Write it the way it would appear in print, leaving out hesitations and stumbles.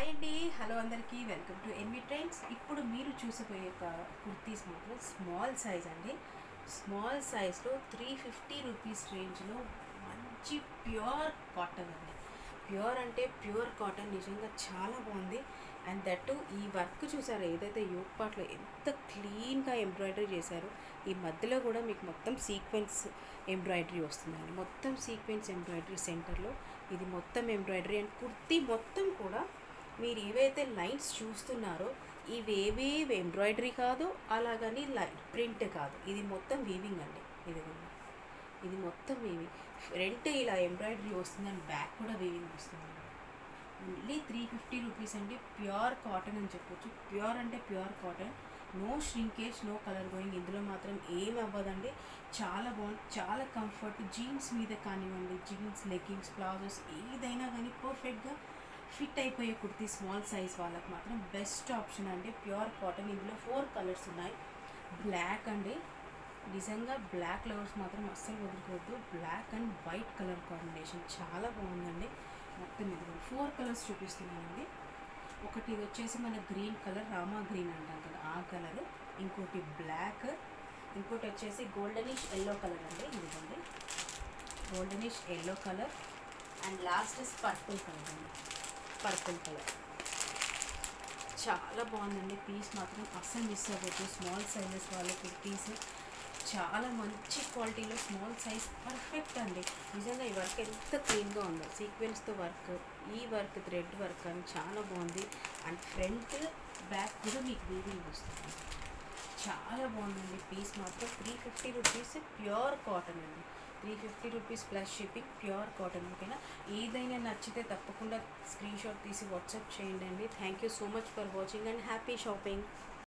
Hi అండి, hello అందరికీ, welcome to N V trends. ఇప్పుడు మీరు చూసిపోయే కుర్తీస్ మాత్రం స్మాల్ సైజ్ అండి. స్మాల్ సైజ్లో 350 రూపీస్ రేంజ్లో మంచి ప్యూర్ కాటన్ అండి. ప్యూర్ అంటే ప్యూర్ కాటన్, నిజంగా చాలా బాగుంది. అండ్ దట్టు ఈ వర్క్ చూసారు, ఏదైతే యోగ్ పార్ట్లో ఎంత క్లీన్గా ఎంబ్రాయిడరీ చేశారో, ఈ మధ్యలో కూడా మీకు మొత్తం సీక్వెన్స్ ఎంబ్రాయిడరీ వస్తుందండి. మొత్తం సీక్వెన్స్ ఎంబ్రాయిడరీ సెంటర్లో ఇది మొత్తం ఎంబ్రాయిడరీ. అండ్ కుర్తీ మొత్తం కూడా మీరు ఏవైతే లైన్స్ చూస్తున్నారో ఇవేవి ఎంబ్రాయిడరీ కాదు, అలాగని ప్రింట్ కాదు, ఇది మొత్తం వీవింగ్ అండి. ఇది మొత్తం వీవింగ్. ఫ్రంట్ ఇలా ఎంబ్రాయిడరీ వస్తుంది అండ్ బ్యాక్ కూడా వీవింగ్ వస్తుంది. ఓన్లీ 350 రూపీస్ అండి. ప్యూర్ కాటన్ అని చెప్పొచ్చు. ప్యూర్ అంటే pure cotton, no shrinkage, no colour going. ఇందులో మాత్రం ఏం అవ్వదండి. చాలా బాగుంది, చాలా కంఫర్ట్. జీన్స్ మీద కానివ్వండి, జీన్స్, లెగ్గింగ్స్, ప్లాజోస్ ఏదైనా కానీ పర్ఫెక్ట్గా ఫిట్ అయిపోయే కుర్తీ స్మాల్ సైజ్ వాళ్ళకి మాత్రం బెస్ట్ ఆప్షన్ అండి. Pure cotton. ఇందులో 4 కలర్స్ ఉన్నాయి. బ్లాక్ అండి, నిజంగా బ్లాక్ లవర్స్ మాత్రం అస్సలు వదులుకోవద్దు. Black and white colour combination చాలా బాగుందండి. మొత్తం ఇది 4 కలర్స్ చూపిస్తున్నానండి. ఒకటి ఇది వచ్చేసి మన గ్రీన్ కలర్, రామా గ్రీన్ అంటాం కదా, ఆ కలర్. ఇంకోటి బ్లాక్, ఇంకోటి వచ్చేసి గోల్డెనిష్ ఎల్లో కలర్ అండి. ఇదిగోండి, goldenish yellow colour. And last is purple colour అండి. పర్పుల్ కలర్ చాలా బాగుందండి. పీస్ మాత్రం అస్సలు మిస్ అవ్వద్దు. స్మాల్ సైజెస్ వాళ్ళ కుర్తీస్ చాలా మంచి క్వాలిటీలో, స్మాల్ సైజ్ పర్ఫెక్ట్ అండి. నిజంగా ఈ వర్క్ ఎంత క్లీన్గా ఉందో, సీక్వెన్స్తో వర్క్, ఈ వర్క్ థ్రెడ్ వర్క్ అని చాలా బాగుంది. అండ్ ఫ్రంట్ బ్యాక్ కూడా మీకు వీవింగ్ వస్తుంది. చాలా బాగుందండి. పీస్ మాత్రం 350 రూపీస్, ప్యూర్ కాటన్ అండి. 350 rupees plus shipping, pure cotton. ఓకేనా? ఏదైనా నచ్చితే తప్పకుండా స్క్రీన్ షాట్ తీసి వాట్సాప్ చేయండి అండి. Thank you so much for watching and happy shopping.